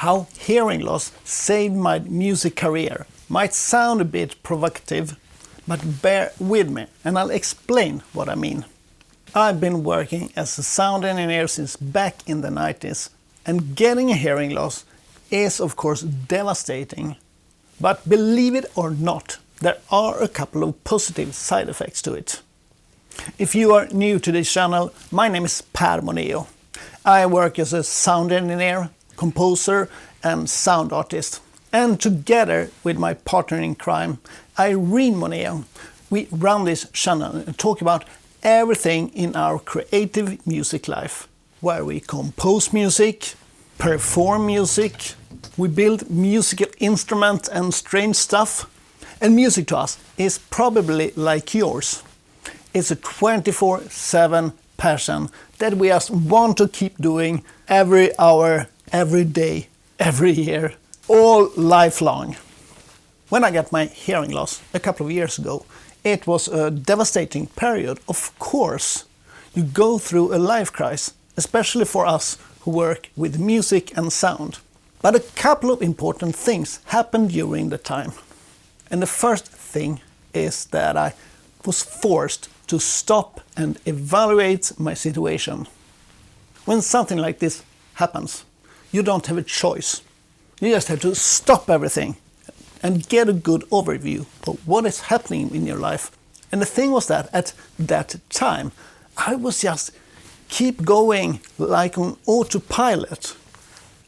how hearing loss saved my music career. Might sound a bit provocative, but bear with me and I'll explain what I mean. I've been working as a sound engineer since back in the 90s, and getting a hearing loss is of course devastating. But believe it or not, there are a couple of positive side effects to it. If you are new to this channel, my name is Moneeo. I work as a sound engineer, composer and sound artist. And together with my partner in crime, Irene Moneeo, we run this channel and talk about everything in our creative music life, where we compose music, perform music, we build musical instruments and strange stuff. And music to us is probably like yours. It's a 24/7 passion that we just want to keep doing every hour, every day, every year, all lifelong. When I got my hearing loss a couple of years ago, it was a devastating period. Of course, you go through a life crisis, especially for us who work with music and sound. But a couple of important things happened during the time. And the first thing is that I was forced to stop and evaluate my situation. When something like this happens, you don't have a choice. You just have to stop everything and get a good overview of what is happening in your life. And the thing was that at that time, I was just keep going like on autopilot.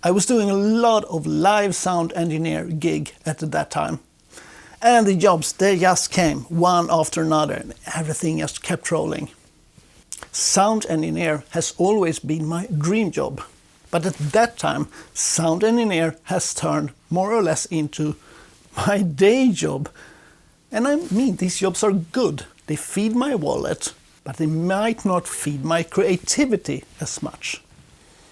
I was doing a lot of live sound engineer gig at that time. And the jobs, they just came one after another and everything just kept rolling. Sound engineer has always been my dream job. But at that time, sound engineer has turned more or less into my day job. And I mean, these jobs are good. They feed my wallet, but they might not feed my creativity as much.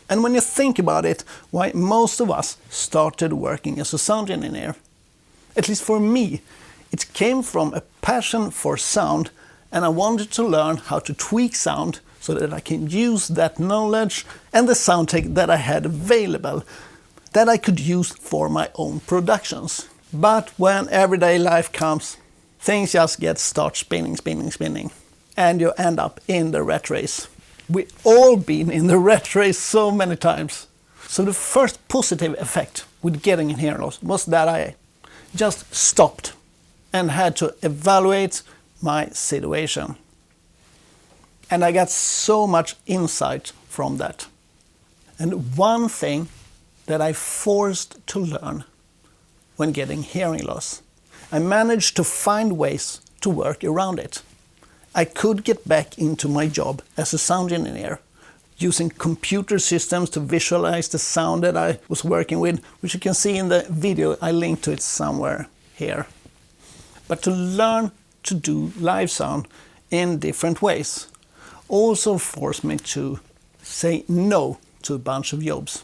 And when you think about it, why most of us started working as a sound engineer, at least for me, it came from a passion for sound, and I wanted to learn how to tweak sound so that I can use that knowledge and the sound tech that I had available that I could use for my own productions. But when everyday life comes, things just start spinning, and you end up in the rat race. We all been in the rat race so many times. So the first positive effect with getting a hearing loss was that I just stopped and had to evaluate my situation. And I got so much insight from that. And one thing that I forced to learn when getting hearing loss, I managed to find ways to work around it. I could get back into my job as a sound engineer, using computer systems to visualize the sound that I was working with, which you can see in the video. I linked to it somewhere here. But to learn to do live sound in different ways also forced me to say no to a bunch of jobs.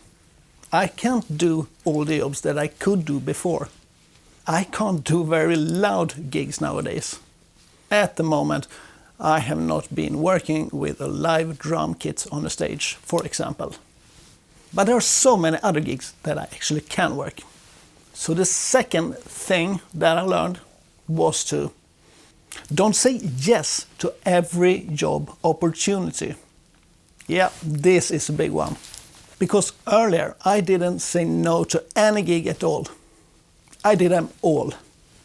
I can't do all the jobs that I could do before. I can't do very loud gigs nowadays. At the moment, I have not been working with a live drum kit on a stage, for example. But there are so many other gigs that I actually can work. So the second thing that I learned was to don't say yes to every job opportunity. Yeah, this is a big one. Because earlier I didn't say no to any gig at all. I did them all.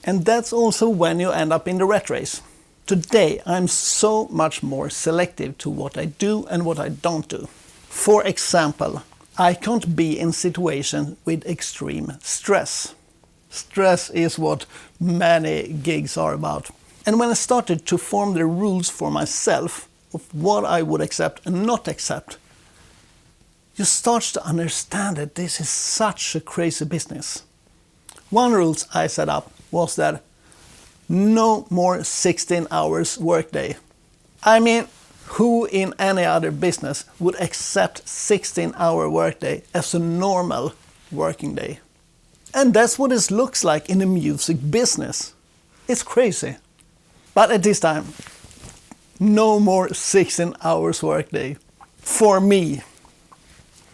And that's also when you end up in the rat race. Today I'm so much more selective to what I do and what I don't do. For example, I can't be in situations with extreme stress. Stress is what many gigs are about. And when I started to form the rules for myself of what I would accept and not accept, you start to understand that this is such a crazy business. One rule I set up was that no more 16 hours workday. I mean, who in any other business would accept 16-hour workday as a normal working day? And that's what it looks like in the music business. It's crazy. But at this time, no more 16 hours workday for me.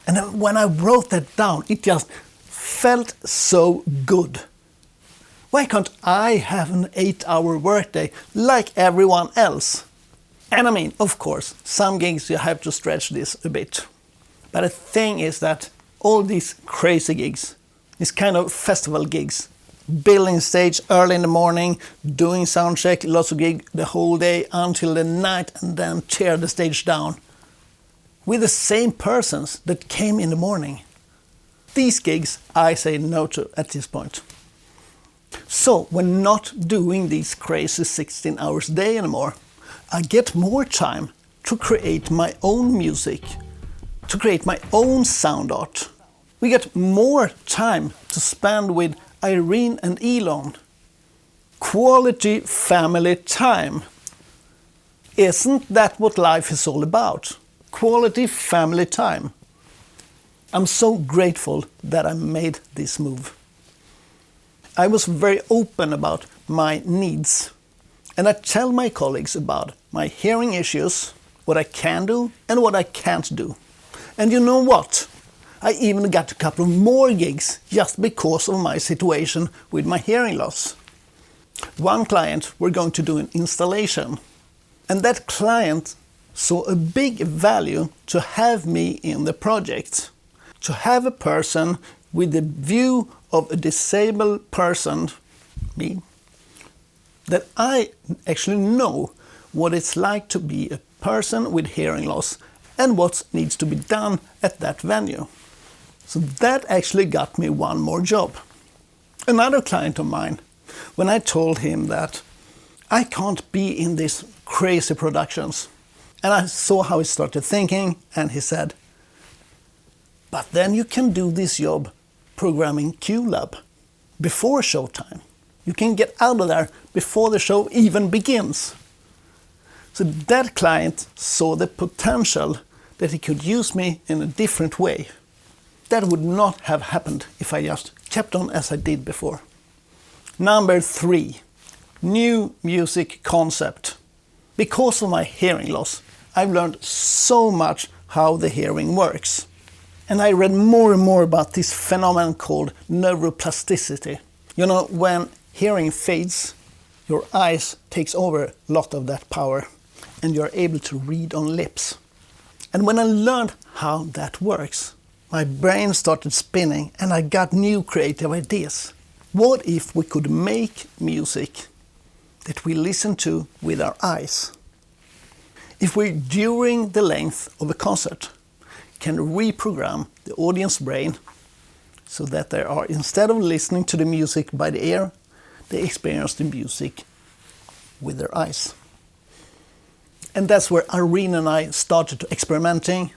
And then when I wrote that down, it just felt so good. Why can't I have an 8-hour workday like everyone else? And I mean, of course, some gigs you have to stretch this a bit. But the thing is that all these crazy gigs, these kind of festival gigs, building stage early in the morning, doing sound check, lots of gigs the whole day until the night, and then tear the stage down with the same persons that came in the morning. These gigs I say no to at this point. So when not doing these crazy 16 hours a day anymore, I get more time to create my own music, to create my own sound art. We get more time to spend with Irene and Elon. Quality family time. Isn't that what life is all about? Quality family time. I'm so grateful that I made this move. I was very open about my needs, and I tell my colleagues about my hearing issues, what I can do and what I can't do. And you know what? I even got a couple of more gigs just because of my situation with my hearing loss. One client were going to do an installation, and that client saw a big value to have me in the project. To have a person with the view of a disabled person, me, that I actually know what it's like to be a person with hearing loss and what needs to be done at that venue. So that actually got me one more job. Another client of mine, when I told him that I can't be in these crazy productions, and I saw how he started thinking, and he said, but then you can do this job programming QLab before showtime. You can get out of there before the show even begins. So that client saw the potential that he could use me in a different way. That would not have happened if I just kept on as I did before. Number 3, new music concept. Because of my hearing loss, I've learned so much how the hearing works. And I read more and more about this phenomenon called neuroplasticity. You know, when hearing fades, your eyes takes over a lot of that power and you're able to read on lips. And when I learned how that works, my brain started spinning and I got new creative ideas. What if we could make music that we listen to with our eyes? If we, during the length of a concert, can reprogram the audience brain so that they are, instead of listening to the music by the ear, they experience the music with their eyes. And that's where Irene and I started experimenting,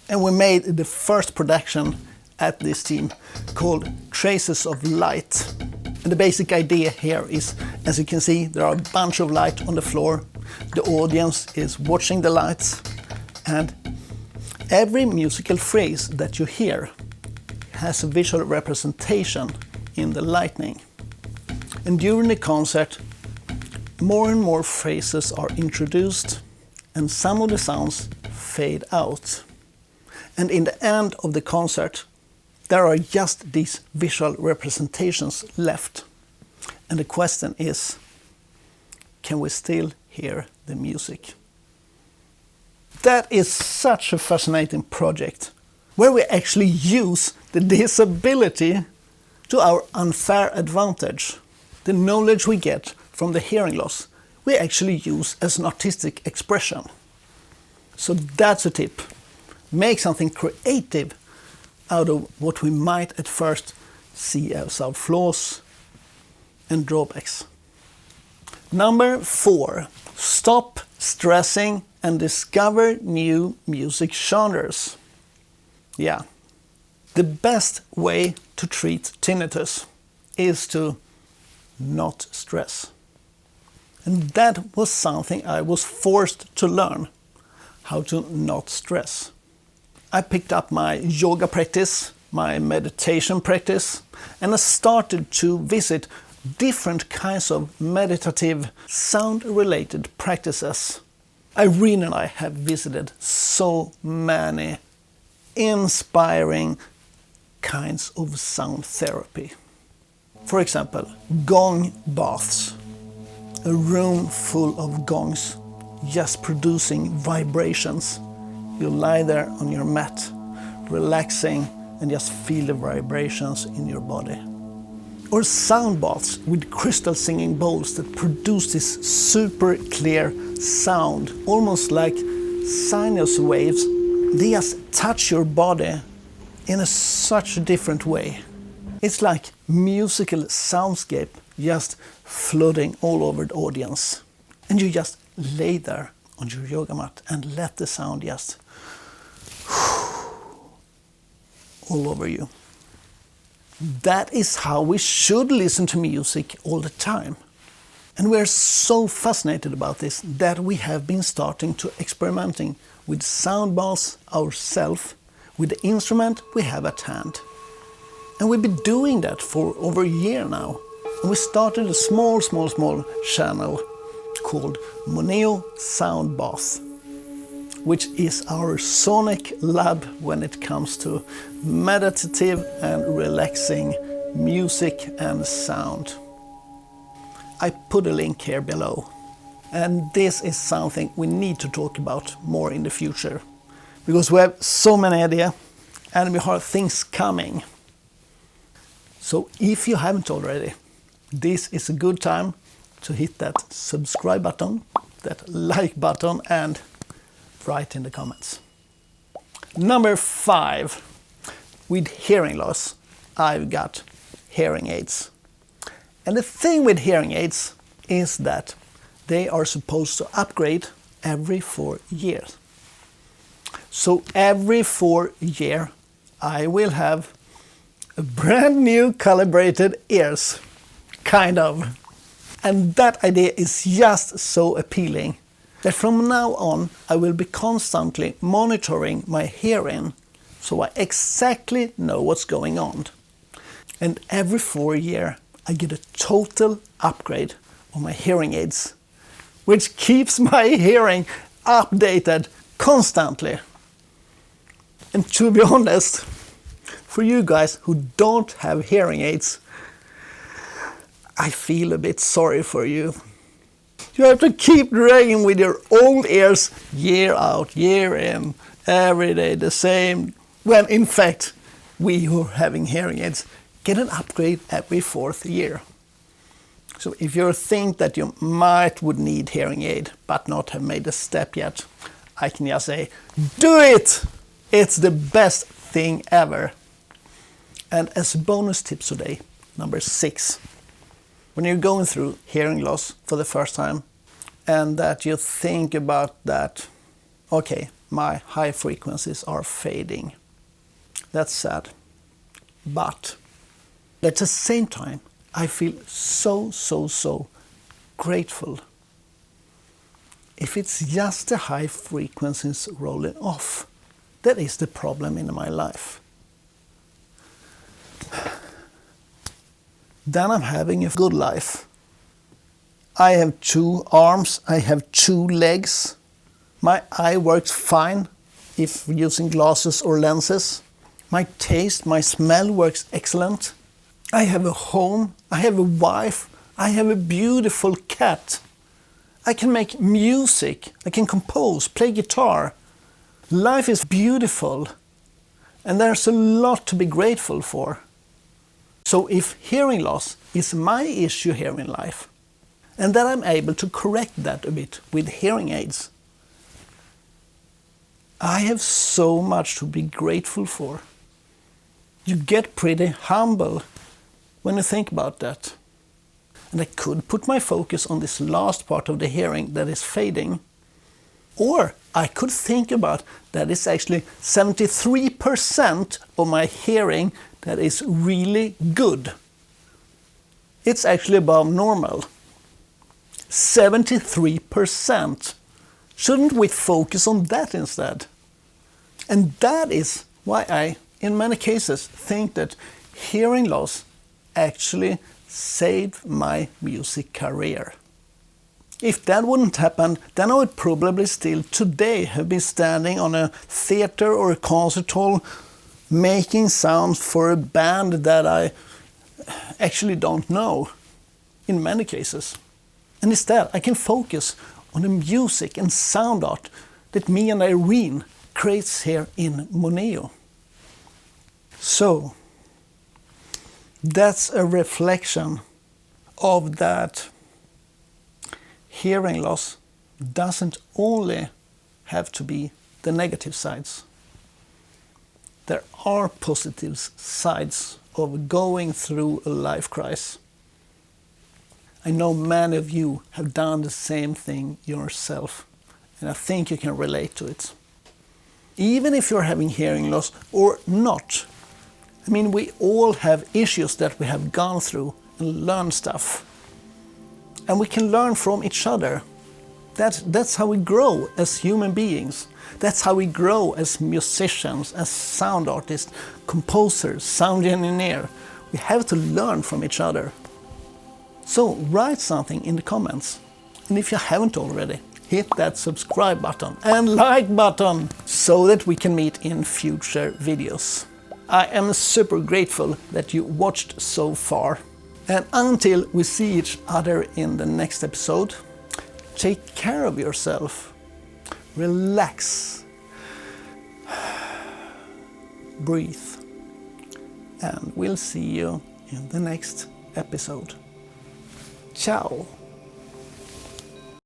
and we made the first production at this team called Traces of Light. And the basic idea here is, as you can see, there are a bunch of light on the floor. The audience is watching the lights, and every musical phrase that you hear has a visual representation in the lightning. And during the concert, more and more phrases are introduced and some of the sounds fade out. And in the end of the concert, there are just these visual representations left. And the question is, can we still hear the music? That is such a fascinating project, where we actually use the disability to our unfair advantage. The knowledge we get from the hearing loss, we actually use as an artistic expression. So that's a tip. Make something creative out of what we might at first see as our flaws and drawbacks. Number 4, stop stressing and discover new music genres. Yeah, the best way to treat tinnitus is to not stress. And that was something I was forced to learn, how to not stress. I picked up my yoga practice, my meditation practice, and I started to visit different kinds of meditative, sound-related practices. Irene and I have visited so many inspiring kinds of sound therapy. For example, gong baths. A room full of gongs, just producing vibrations. You lie there on your mat, relaxing, and just feel the vibrations in your body. Or sound baths with crystal singing bowls that produce this super clear sound, almost like sinus waves. They just touch your body in such a different way. It's like musical soundscape just floating all over the audience. And you just lay there on your yoga mat and let the sound just all over you. That is how we should listen to music all the time. And we're so fascinated about this that we have been starting to experimenting with sound baths ourselves with the instrument we have at hand. And we've been doing that for over a year now. And we started a small channel called Moneeo Sound Bath, which is our sonic lab when it comes to meditative and relaxing music and sound. I put a link here below. And this is something we need to talk about more in the future, because we have so many ideas and we have things coming. So if you haven't already, this is a good time to hit that subscribe button, that like button, and write in the comments. Number 5, with hearing loss, I've got hearing aids. And the thing with hearing aids is that they are supposed to upgrade every 4 years. So every 4 years, I will have a brand new calibrated ears, kind of. And that idea is just so appealing that from now on I will be constantly monitoring my hearing so I exactly know what's going on. And every 4 years I get a total upgrade on my hearing aids, which keeps my hearing updated constantly. And to be honest, for you guys who don't have hearing aids, I feel a bit sorry for you. You have to keep dragging with your old ears year out, year in, every day the same, when in fact we who are having hearing aids get an upgrade every 4th year. So if you think that you would need hearing aid but not have made the step yet, I can just say, do it! It's the best thing ever. And as a bonus tips today, number 6. When you're going through hearing loss for the first time and that you think about that, okay, my high frequencies are fading. That's sad. But at the same time, I feel so grateful. If it's just the high frequencies rolling off, that is the problem in my life. Then I'm having a good life. I have 2 arms, I have 2 legs. My eye works fine if using glasses or lenses. My taste, my smell works excellent. I have a home, I have a wife, I have a beautiful cat. I can make music, I can compose, play guitar. Life is beautiful, and there's a lot to be grateful for. So if hearing loss is my issue here in life, and that I'm able to correct that a bit with hearing aids, I have so much to be grateful for. You get pretty humble when you think about that. And I could put my focus on this last part of the hearing that is fading. Or I could think about that it's actually 73% of my hearing that is really good. It's actually above normal. 73%. Shouldn't we focus on that instead? And that is why I, in many cases, think that hearing loss actually saved my music career. If that wouldn't happen, then I would probably still today have been standing on a theater or a concert hall making sounds for a band that I actually don't know in many cases. And instead I can focus on the music and sound art that me and Irene creates here in Moneeo. So that's a reflection of that hearing loss doesn't only have to be the negative sides. There are positive sides of going through a life crisis. I know many of you have done the same thing yourself, and I think you can relate to it. Even if you're having hearing loss or not, I mean, we all have issues that we have gone through and learned stuff. And we can learn from each other. That's how we grow as human beings. That's how we grow as musicians, as sound artists, composers, sound engineer. We have to learn from each other. So write something in the comments. And if you haven't already, hit that subscribe button and like button so that we can meet in future videos. I am super grateful that you watched so far. And until we see each other in the next episode, take care of yourself. Relax. Breathe. And we'll see you in the next episode. Ciao.